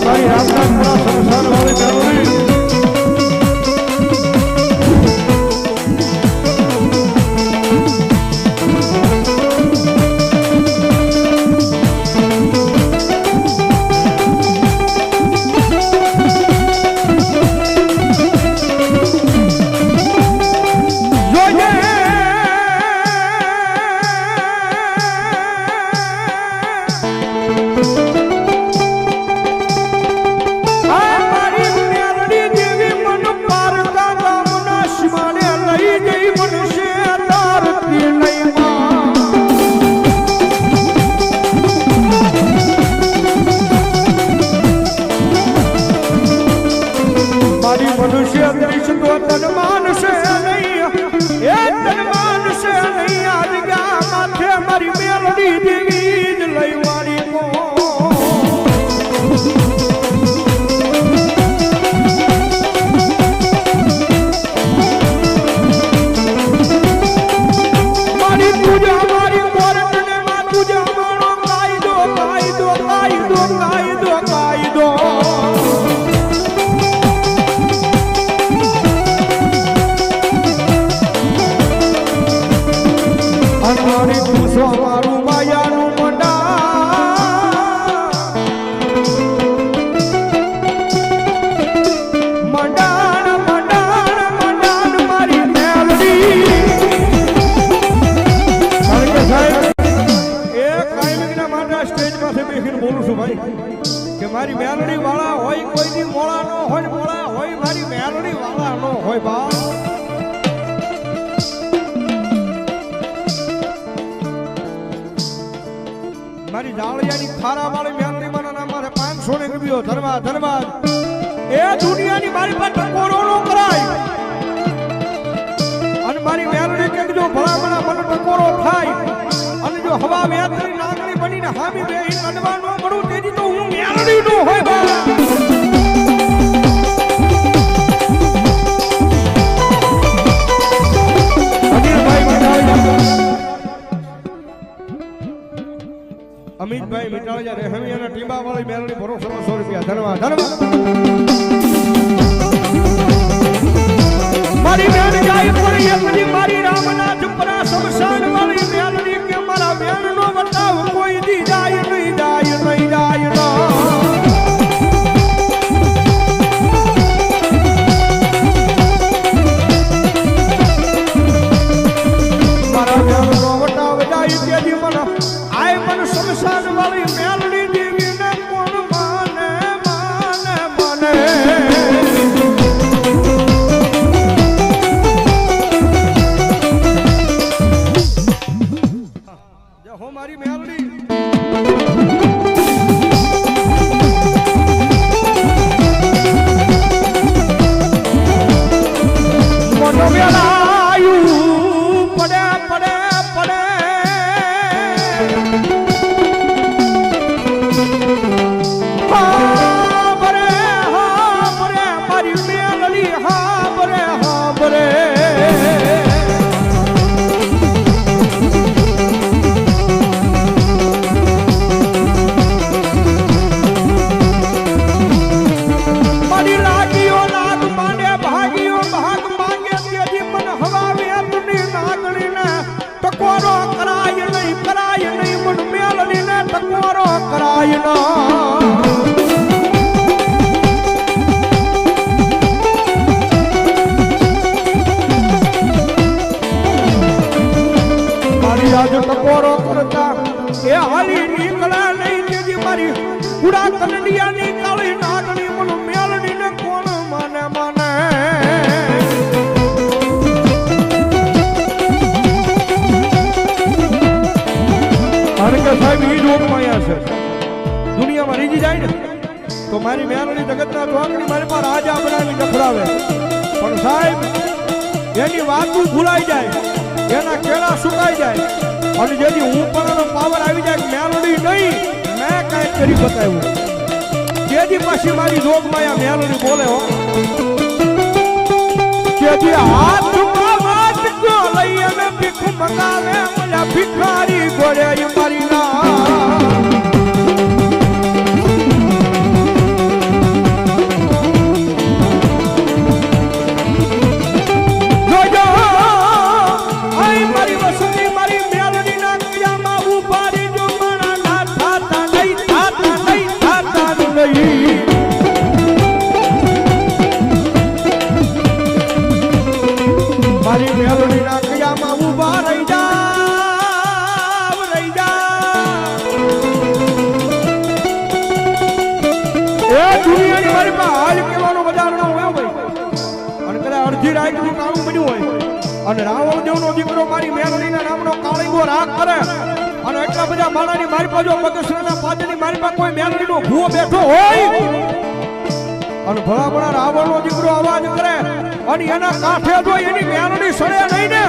ભાઈ આપણા પૂરા સંસાર વાળી જરૂરી મારી મેલડી વાળા હોય કોઈ દી મોળા નો હોય મોળા હોય મારી મેલડી વાળા નો હોય બા મારી જાળિયાની ખારા વાળી મેલડી મને મારે 500 ને ગબ્યો ધન્યવાદ એ દુનિયાની મારી પાસે ટકોરો નો કરાય અને મારી મેલડી કે જો ભલામણા મને ટકોરો થાય અને જો હવા મેલડી નાગણી બનીને હામી બે નડવા નો મળું તેજી તો હું મેલડી નો હોય બા અમિતભાઈ મિટાળિયા રહેમિયાના ટીબા વાળી મેલડી ભરોસો 100 રૂપિયા ધન્યવાદ મારી મેલડી જાય પડી એકલી મારી રામનાથ પરા સમશાન વાળી મેલડી કે મારા વેણનો બતાવ કોઈ દી જાય નહીં મારા વેણનો બતાવ જાય ત્યાંથી મને આય મન સમશાન વાળી મેલડી દેવીને કોણ માને હો મારી મેલડી મોટો વેલાયું પડે ટકોરો કરતા એ હાલી નીકળે નહીં મારી કુડા કનડિયાની કાળી નાગણી મન મેલડીને કોણ માને માને કારણ કે સાહેબ ઈ જોગ માયા છે દુનિયામાં રીજી જાય ને તો મારી મેલડી જગતના ચોકડી મારી પર રાજા બનાવી નખડાવે પણ સાહેબ એની વાતું ભૂલાઈ જાય એના કેળા સુકાઈ જાય અને જેથી હું પણ પાવર આવી જાય મેલડી નહીં મેં કાંઈ કરી બતાવ્યું જેથી પછી મારી જોગ માયા મેલડી બોલે હો જેથી હાથમાં વાત કો લઈ અને ભીખ મંગાવે મને ભિખારી ગોળે મારી ના મારી મેલડી ના કયામાં ઉભા રહી જાવ રહી જાવ એ દુનિયાની મારી પાસે હાલ કેવાનો બજાર ન હોય ભાઈ અને કદાચ અડધી રાત નું કામ બન્યું હોય અને રાવણ દેવનો દીકરો મારી મેલડીના નામનો કાળીગો રાગ કરે અને એટલા બધા માળાની મારી પાસે બગસરાના પાદરની મારી પાસે કોઈ મેલડીનો ભૂવો બેઠો હોય અને ભલા ભલા રાવણનો દીકરો અવાજ કરે અને એના કાંઠે જો એની મેલડી સડે નહીં ને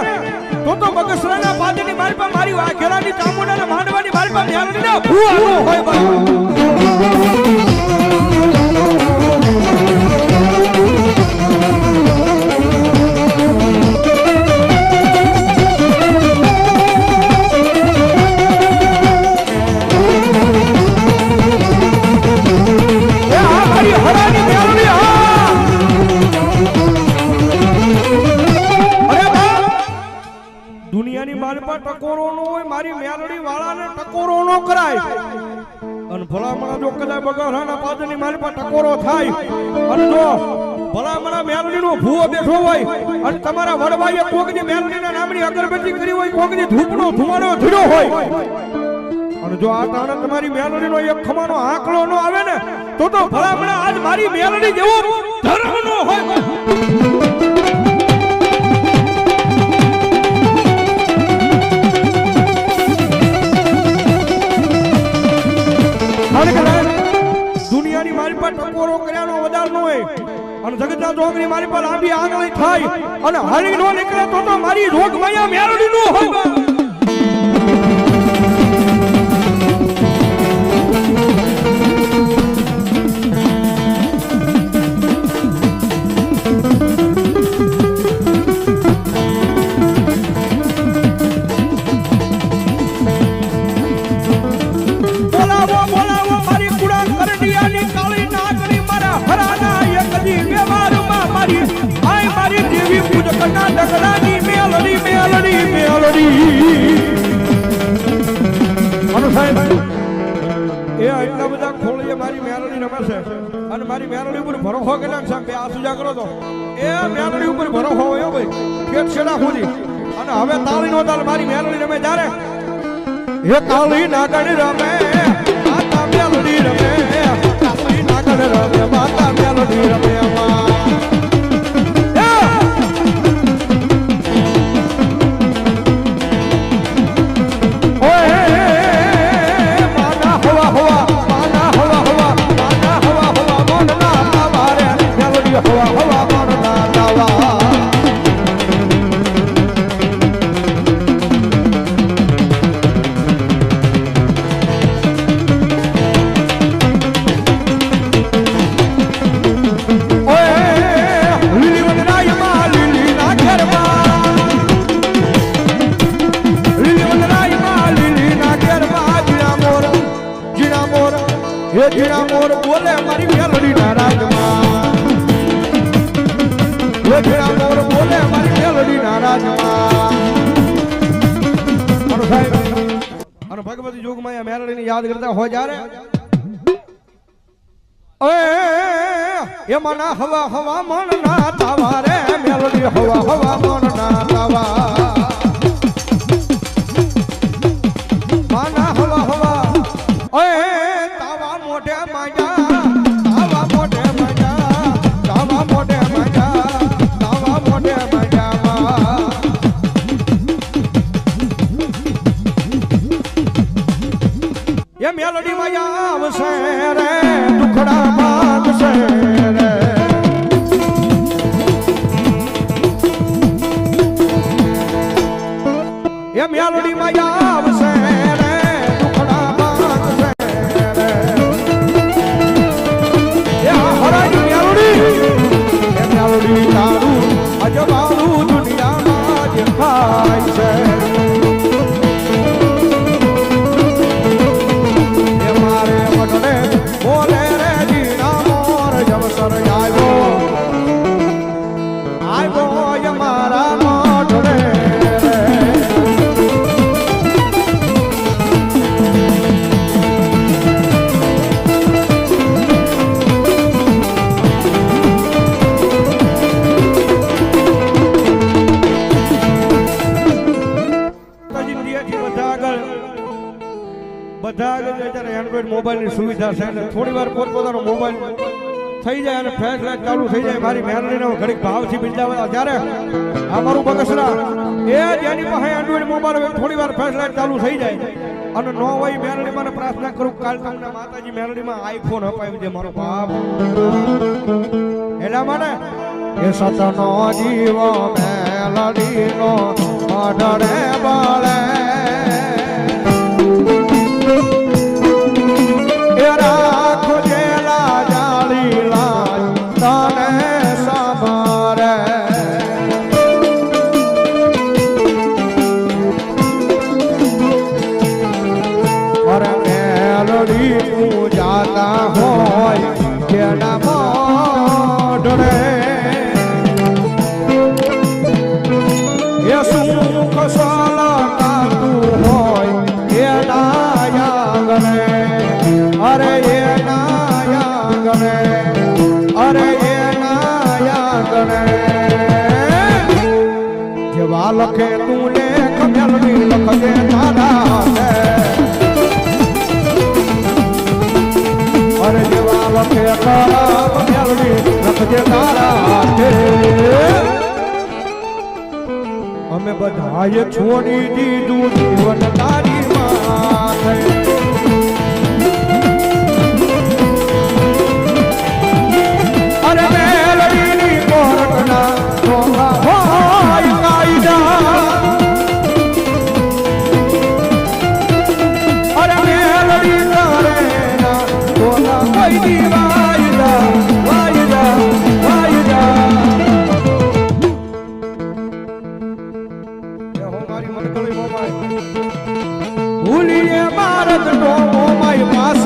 તો બગસરાના પાદરની મારી પાસે મારી વાઘેરાની ચામુંડાના માંડવાની મારી પાસે મેલડીના ભૂવો હોય ભાઈ દુનિયાની મારી પાસે ટકોરો નો હોય મારી મેલડી વાળાને ટકોરો નો કરાય અને ભલામણા જો કદાચ બગસરાના પાદરની મારી પાસે ટકોરો થાય અને જો ભલામણા મેલડીનો ભૂવો બેઠો હોય અને તમારા વડવાઈએ કોકની મેલડીના નામની અગરબત્તી કરી હોય કોકની ધૂપનો ધુમાડો ધીડો હોય અને જો આ તાણે તમારી મેલડીનો એક ખમાનો આંકડો નો આવે ને તો ભલામણા આજ મારી મેલડી જેવો ધર્મ નો હોય દુનિયાની મારી પાસે ટકોરો કર્યાનો વધાર ન હોય અને જગતના જોગની મારી પાસે લાંબી આંગળી થાય અને હળી નો નીકળે તો મારી રોગ માયા મેલડી નો હોય એટલા બધા ખોળીએ મારી મેલડી રમે છે અને મારી મેલડી ઉપર ભરોસો કેટલા છે બે આ સુજા કરો તો એ મેલડી ઉપર ભરોસો હોય ભાઈ પેટ છેડા ખોલી અને હવે તાળી નો તાલ મારી મેલડી રમે જ્યારે હે કાળી નાગણ રમે માતા મેલડી રમે કાળી નાગણ રમે માતા મેલડી રમે જીણા મોર બોલે મારી મેલડી ના રાજમાં જીણા મોર બોલે મારી મેલડી ના રાજમાં અને સાહેબ અને ભગવતી જોગમાયા મેલડીને યાદ કરતા હોય જ્યારે એ મના હવા હવા મન ના તાવા રે મેલડી હવા હવા મન ના તાવા મના હવા હવા તાવા એ મેલડીમાં આવશે રે દુખડા ભાગશે રે એ મેલડીમાં આવશે રે દુખડા ભાગશે રે એ હરાજી મેલડી તારું અજવાળું દુનિયામાં દેખાય છે બોલે રે જીના મોર જવસર આવ્યો મારા મોઢ રે બધા અત્યારે એન્ડ્રોઈડ મોબાઈલની સુવિધા છે એટલે થોડી વાર પોતપોતાનો મોબાઈલ થઈ જાય અને ફ્લેશ લાઈટ ચાલુ થઈ જાય મારી મેલડીને ઘડીક ભાવથી બિરદાવે ત્યારે આ મારું બગસરા એ જેની પાસે એન્ડ્રોઈડ મોબાઈલ હોય થોડી વાર ફ્લેશ લાઈટ ચાલુ થઈ જાય અને નો હોય મેલડી મને પ્રાર્થના કરું કાલ તમને માતાજી મેલડીમાં આઈફોન અપાવી દે મારો બાપ એના માટે એ સતનો જીવો મેલડીનો અઢળે બળે લખે તું લેખ મેલડી લખજે તારા અરે જેવા લખે તારા મેલડી લખજે તારા અમે બધાએ છોડી દીધું જીવન તારી માથે અરે મેલડીની કોરટના સોના હોય અરે મેલડી તારેના સોના કોઈ વાયદા વાયદા વાયદા મારી મનકળી મોમાય ભૂલીએ ભારત નો મોમાય પાસ